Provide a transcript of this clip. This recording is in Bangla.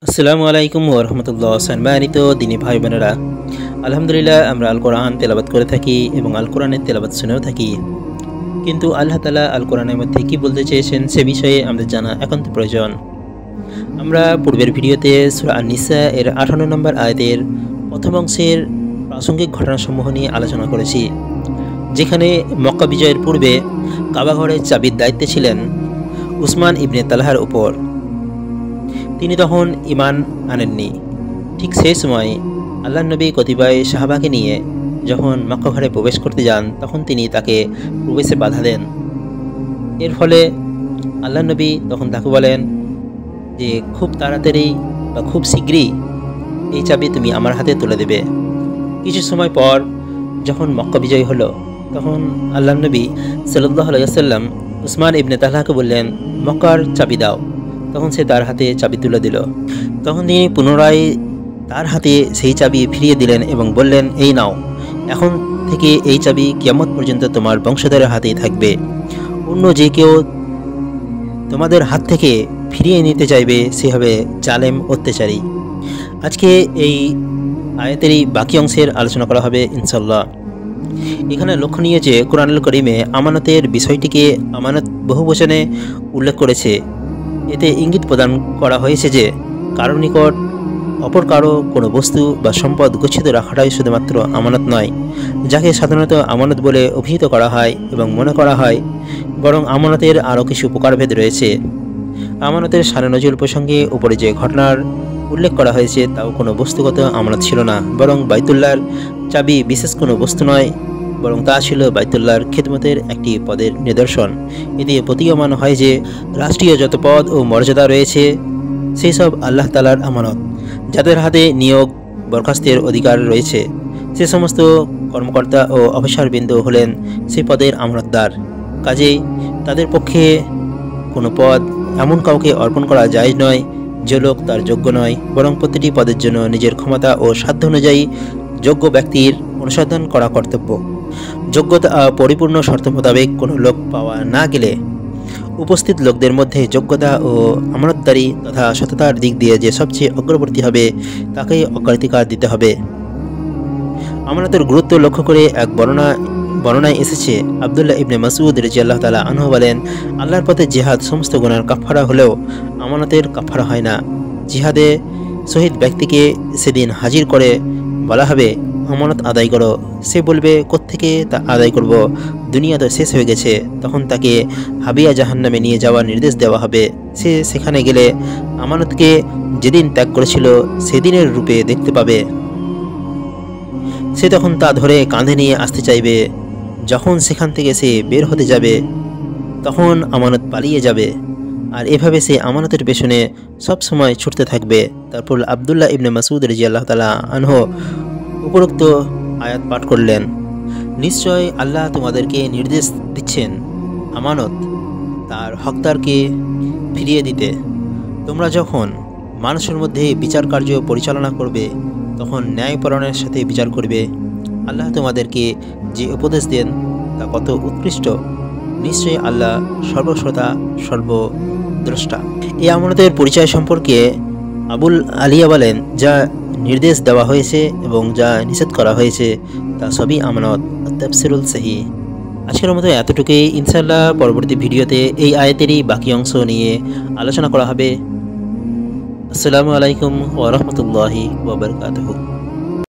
আসসালামু আলাইকুম ওয়া রাহমাতুল্লাহ। সম্মানিত দিনী ভাই বোনেরা, আলহামদুলিল্লাহ আমরা আল কোরআন তেলাওয়াত করে থাকি এবং আল কোরআনের তেলাওয়াত শুনেও থাকি। কিন্তু আল্লাহ তাআলা আল কোরআনের মধ্যে কি বলতে চেয়েছেন সে বিষয়ে আমাদের জানা একান্ত প্রয়োজন। আমরা পূর্বের ভিডিওতে সূরা আন-নিসা এর ৫৮ নম্বর আয়াতের প্রথম অংশের প্রাসঙ্গিক ঘটনাসমূহ নিয়ে আলোচনা করেছি, যেখানে মক্কা বিজয়ের পূর্বে কাবা ঘরের চাবির দায়িত্বে ছিলেন উসমান ইবনে তালহার উপর। তিনি তখন ঈমান আনেননি। ঠিক সেই সময় আল্লাহর নবী কতিপয় সাহাবাকে নিয়ে যখন মক্কা ঘরে প্রবেশ করতে যান, তখন তিনি তাকে প্রবেশে বাধা দেন। এর ফলে আল্লাহর নবী তখন তাকে বলেন যে খুব তাড়াতাড়ি বা খুব শীঘ্রই এই চাবি তুমি আমার হাতে তুলে দেবে। কিছু সময় পর যখন মক্কা বিজয় হলো, তখন আল্লাহর নবী সাল্লাল্লাহু আলাইহি ওয়াসাল্লাম উসমান ইবনে তালহাকে বললেন, মক্কার চাবি দাও। তখন সে তার হাতে চাবি তুলে দিল। তখন তিনি পুনরায় তার হাতে সেই চাবি ফিরিয়ে দিলেন এবং বললেন, এই নাও, এখন থেকে এই চাবি কিয়ামত পর্যন্ত তোমার বংশধরের হাতেই থাকবে। অন্য যে কেউ তোমাদের হাত থেকে ফিরিয়ে নিতে চাইবে সে হবে জালেম, অত্যাচারী। আজকে এই আয়াতেরই বাকি অংশের আলোচনা করা হবে ইনশাআল্লাহ। এখানে লক্ষণীয় যে কোরআনুল কারীমে আমানতের বিষয়টিকে আমানত বহুবচনে উল্লেখ করেছে। এতে ইঙ্গিত প্রদান করা হয়েছে যে কারো নিকট অপর কারো কোনো বস্তু বা সম্পদ গচ্ছিত রাখাটাই শুধুমাত্র আমানত নয়, যাকে সাধারণত আমানত বলে অভিহিত করা হয় এবং মনে করা হয়, বরং আমানতের আরও কিছু প্রকারভেদ রয়েছে। আমানতের শানে নজুল প্রসঙ্গে উপরে যে ঘটনার উল্লেখ করা হয়েছে তাও কোনো বস্তুগত আমানত ছিল না, বরং বাইতুল্লাহর চাবি বিশেষ কোনো বস্তু নয়, বরং তা ছিল বাইতুল্লাহর খিদমতের একটি পদের নিদর্শন। এতে প্রতীয়মান হয় যে রাষ্ট্রীয় যত পদ ও মর্যাদা রয়েছে সেই সব আল্লাহ তাআলার আমানত। যাদের হাতে নিয়োগ বরখাস্তের অধিকার রয়েছে সে সমস্ত কর্মকর্তা ও অফিসারবৃন্দ হলেন সেই পদের আমানতদার। কাজেই তাদের পক্ষে কোনো পদ এমন কাউকে অর্পণ করা জায়েজ নয় যে লোক তার যোগ্য নয়, বরং প্রতিটি পদের জন্য নিজের ক্ষমতা ও সাধ্য অনুযায়ী যোগ্য ব্যক্তির অনুসন্ধান করা কর্তব্য। যোগ্যতা পরিপূর্ণ শর্ত মোতাবেক কোনো লোক পাওয়া না গেলে উপস্থিত লোকদের মধ্যে যোগ্যতা ও আমানতদারি তথা সততার দিক দিয়ে যে সবচেয়ে অগ্রবর্তী হবে তাকেই অগ্রাধিকার দিতে হবে। আমানতের গুরুত্ব লক্ষ্য করে এক বর্ণনায় এসেছে, আব্দুল্লাহ ইবনে মাসউদ রাদিয়াল্লাহু তাআলা আনহু বলেন, আল্লাহর পথে জিহাদ সমস্ত গুনার কাফারা হলেও আমানতের কাফারা হয় না। জিহাদে শহীদ ব্যক্তিকে সেদিন হাজির করে বলা হবে, আমানত আদায় করো। সে বলবে, কোত্থেকে তা আদায় করব? দুনিয়া তো শেষ হয়ে গেছে। তখন তাকে হাবিয়া জাহান্নামে নিয়ে যাওয়ার নির্দেশ দেওয়া হবে। সে সেখানে গেলে আমানতকে যেদিন ত্যাগ করেছিল সেদিনের রূপে দেখতে পাবে। সে তখন তা ধরে কাঁধে নিয়ে আসতে চাইবে। যখন সেখান থেকে সে বের হতে যাবে তখন আমানত পালিয়ে যাবে, আর এভাবে সে আমানতের পেছনে সব সময় ছুটতে থাকবে। তারপর আব্দুল্লাহ ইবনে মাসউদ রাদিয়াল্লাহু তাআলা আনহু উপরোক্ত আয়াত পাঠ করলেন, নিশ্চয় আল্লাহ তোমাদেরকে নির্দেশ দিচ্ছেন আমানত তার হকদারকে ফিরিয়ে দিতে। তোমরা যখন মানুষের মধ্যে বিচার কার্য পরিচালনা করবে তখন ন্যায়পরায়ণের সাথে বিচার করবে। আল্লাহ তোমাদেরকে যে উপদেশ দেন তা কত উৎকৃষ্ট। নিশ্চয়ই আল্লাহ সর্বশ্রোতা, সর্বদ্রষ্টা। এই আমানতের পরিচয় সম্পর্কে আবুল আলিয়া বলেন, যা নির্দেশ দেওয়া হয়েছে এবং যা নিষেধ করা হয়েছে তা সবই আমানত। তাফসীরুল সহিহ। আজকের মতো এতটুকুই। ইনশাআল্লাহ পরবর্তী ভিডিওতে এই আয়াতেরই বাকি অংশ নিয়ে আলোচনা করা হবে। আসসালামু আলাইকুম ওয়া রাহমাতুল্লাহি ওয়া বারাকাতুহু।